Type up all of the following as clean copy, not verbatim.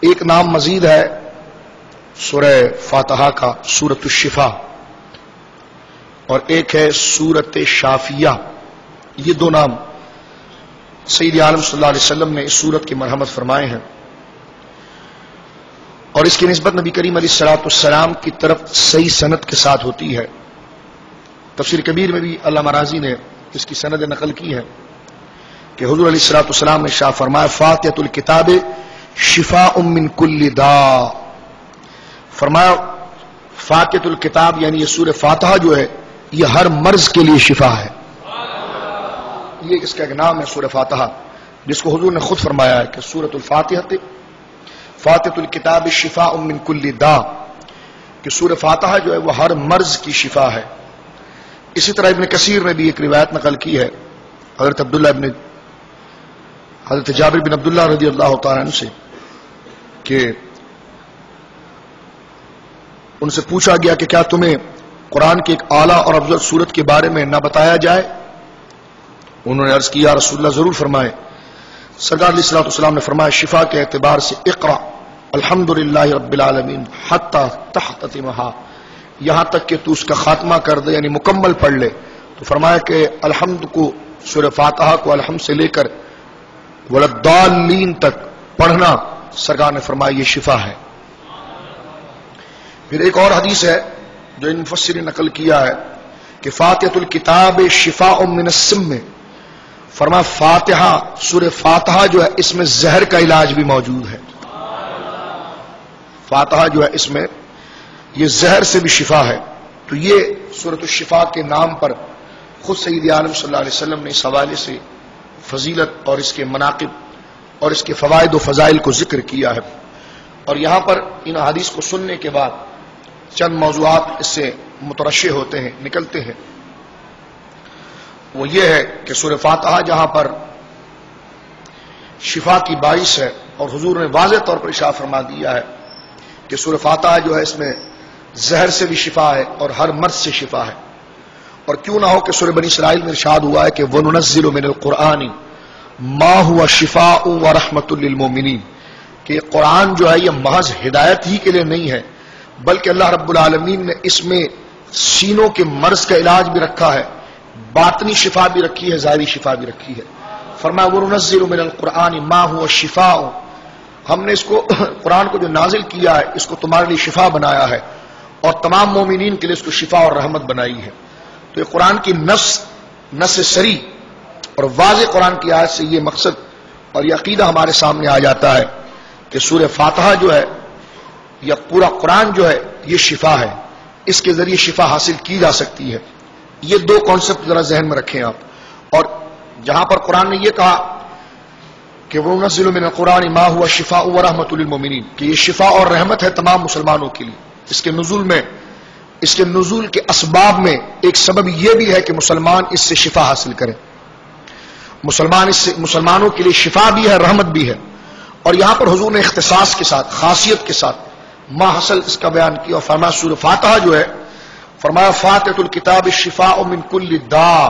ایک نام مزید ہے سورہ فاتحہ کا، سورۃ الشفا، اور ایک ہے سورۃ شافیہ۔ یہ دو نام سید عالم صلی اللہ علیہ وسلم نے اس سورت کی مرحمت فرمائے ہیں، اور اس کی نسبت نبی کریم علیہ الصلوۃ والسلام کی طرف صحیح سند کے ساتھ ہوتی ہے۔ تفسیر کبیر میں بھی علامہ رازی نے اس کی سند نقل کی ہے کہ حضور علیہ الصلوۃ والسلام نے ارشاد فرمایا فاتحۃ الکتاب شفاء من کل داء، فرمایا فاتحۃ الکتاب یعنی یہ سورہ فاتحہ جو ہے یہ ہر مرض کے لیے شفا ہے۔ یہ اس کا ایک نام ہے سورہ فاتحہ، جس کو حضور نے خود فرمایا ہے کہ سورۃ الفاتحہ فاتحۃ الکتاب شفاء من کل داء، کہ سورہ فاتحہ جو ہے وہ ہر مرض کی شفا ہے۔ اسی طرح ابن کثیر نے بھی ایک روایت نقل کی ہے حضرت جابر بن عبداللہ رضی اللہ تعالیٰ عنہ سے کہ ان سے پوچھا گیا کہ کیا تمہیں قرآن کی ایک اعلیٰ اور افضل سورت کے بارے میں نہ بتایا جائے؟ انہوں نے عرض کیا یا رسول اللہ ضرور فرمائے۔ سرکار علیہ الصلوۃ والسلام نے فرمایا شفا کے اعتبار سے اقرا الحمدللہ رب العالمین حتی تختتمھا، یہاں تک کہ تو اس کا خاتمہ کر دے یعنی مکمل پڑھ لے۔ تو فرمایا کہ الحمد کو سورہ فاتحہ کو الحمد سے لے کر وللضالین تک پڑھنا سرکار نے فرمایا یہ شفا ہے۔ پھر ایک اور حدیث ہے جو ان مفسرین نے نقل کیا ہے کہ فاتحۃ الکتاب شفاء من السم، فرمایا فاتحہ سورہ فاتحہ جو ہے اس میں زہر کا علاج بھی موجود ہے۔ فاتحہ جو ہے اس میں یہ زہر سے بھی شفا ہے۔ تو یہ سورۃ الشفا کے نام پر خود سید عالم صلی اللہ علیہ وسلم نے اس حوالے سے فضیلت اور اس کے مناقب اور اس کے فوائد و فضائل کو ذکر کیا ہے۔ اور یہاں پر ان حدیث کو سننے کے بعد چند موضوعات اس سے مترشح ہوتے ہیں، نکلتے ہیں۔ وہ یہ ہے کہ سورہ فاتحہ جہاں پر شفا کی باعث ہے، اور حضور نے واضح طور پر ارشاد فرما دیا ہے کہ سورہ فاتحہ جو ہے اس میں زہر سے بھی شفا ہے اور ہر مرض سے شفا ہے۔ اور کیوں نہ ہو کہ سورہ بنی اسرائیل میں ارشاد ہوا ہے کہ وَنُنَزِّلُ مِنَ الْقُرْآنِ مَا هُوَ شِفَاءٌ وَرَحْمَةٌ لِّلْمُؤْمِنِينَ، کہ قرآن جو ہے یہ محض ہدایت ہی کے لیے نہیں ہے، بلکہ اللہ رب العالمین نے اس میں سینوں کے مرض کا علاج بھی رکھا ہے، باطنی شفا بھی رکھی ہے، ظاہری شفا بھی رکھی ہے۔ فرمایا وَنُنَزِّلُ مِنَ الْقُرْآنِ مَا هُوَ شِفَاءٌ، ہم نے اس کو قرآن کو جو نازل کیا ہے اس کو تمہارے لیے شفا بنایا ہے، اور تمام مومنین کے لیے اس کو شفا اور رحمت بنائی ہے۔ تو یہ قرآن کی نص سری اور واضح قرآن کی آیت سے یہ مقصد اور یہ عقیدہ ہمارے سامنے آ جاتا ہے کہ سورہ فاتحہ جو ہے یا پورا قرآن جو ہے یہ شفا ہے، اس کے ذریعے شفا حاصل کی جا سکتی ہے۔ یہ دو کانسیپٹ ذرا ذہن میں رکھیں آپ۔ اور جہاں پر قرآن نے یہ کہا کہ وَنُنَزِّلُ مِنَ الْقُرْآنِ مَا هُوَ شِفَاءٌ وَرَحْمَةٌ لِّلْمُؤْمِنِينَ، کہ یہ شفا اور رحمت ہے تمام مسلمانوں کے لیے۔ اس کے نزول کے اسباب میں ایک سبب یہ بھی ہے کہ مسلمان اس سے شفا حاصل کریں، مسلمانوں کے لیے شفا بھی ہے، رحمت بھی ہے۔ اور یہاں پر حضور نے اختصاص کے ساتھ، خاصیت کے ساتھ ما حصل اس کا بیان کیا، اور فرمایا سورہ فاتحہ جو ہے فرمایا فاتحۃ الکتاب شفاء من کل داء۔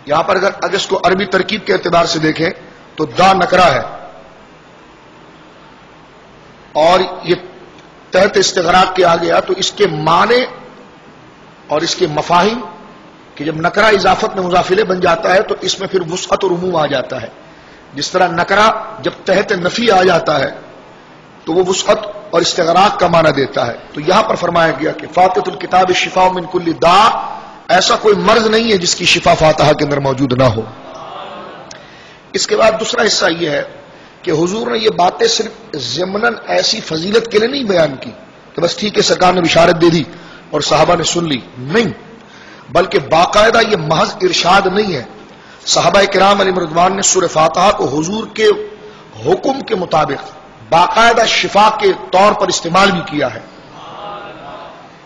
یہاں پر اگر اس کو عربی ترکیب کے اعتبار سے دیکھیں تو دا نکرہ ہے، اور یہ تحت استغراق کے آ گیا تو اس کے معنی اور اس کے مفاہیم کہ جب نکرہ اضافت میں مضافلے بن جاتا ہے تو اس میں پھر وسعت اور عموم آ جاتا ہے۔ جس طرح نکرہ جب تحت نفی آ جاتا ہے تو وہ وسعت اور استغراق کا معنی دیتا ہے۔ تو یہاں پر فرمایا گیا کہ فاتحۃ الکتاب شفاء من کل داء، ایسا کوئی مرض نہیں ہے جس کی شفا فاتحہ کے اندر موجود نہ ہو۔ اس کے بعد دوسرا حصہ یہ ہے کہ حضور نے یہ باتیں صرف ضمناً ایسی فضیلت کے لیے نہیں بیان کی کہ بس ٹھیک ہے سرکار نے بشارت دے دی اور صحابہ نے سن لی، نہیں، بلکہ باقاعدہ یہ محض ارشاد نہیں ہے۔ صحابہ کرام علیہم رضوان نے سورہ فاتحہ کو حضور کے حکم کے مطابق باقاعدہ شفا کے طور پر استعمال بھی کیا ہے۔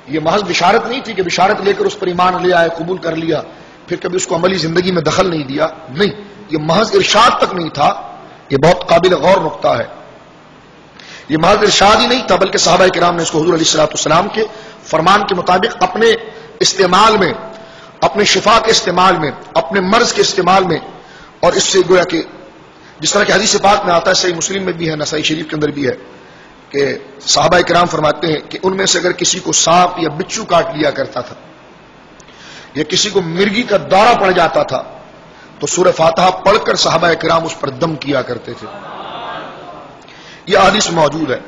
یہ محض بشارت نہیں تھی کہ بشارت لے کر اس پر ایمان لے آئے، قبول کر لیا، پھر کبھی اس کو عملی زندگی میں دخل نہیں دیا، نہیں، یہ محض ارشاد تک نہیں تھا۔ یہ بہت قابل غور نقطہ ہے۔ یہ محض ارشاد ہی نہیں تھا بلکہ صحابہ کرام نے اس کو حضور علیہ الصلوۃ والسلام کے فرمان کے مطابق اپنے استعمال میں، اپنے شفا کے استعمال میں، اپنے مرض کے استعمال میں، اور اس سے گویا کہ جس طرح کہ حدیث پاک میں آتا ہے، صحیح مسلم میں بھی ہے، نسائی شریف کے اندر بھی ہے، کہ صحابہ کرام فرماتے ہیں کہ ان میں سے اگر کسی کو سانپ یا بچھو کاٹ لیا کرتا تھا یا کسی کو مرگی کا دورہ پڑ جاتا تھا تو سورہ فاتحہ پڑھ کر صحابہ کرام اس پر دم کیا کرتے تھے. یہ حدیث موجود ہے.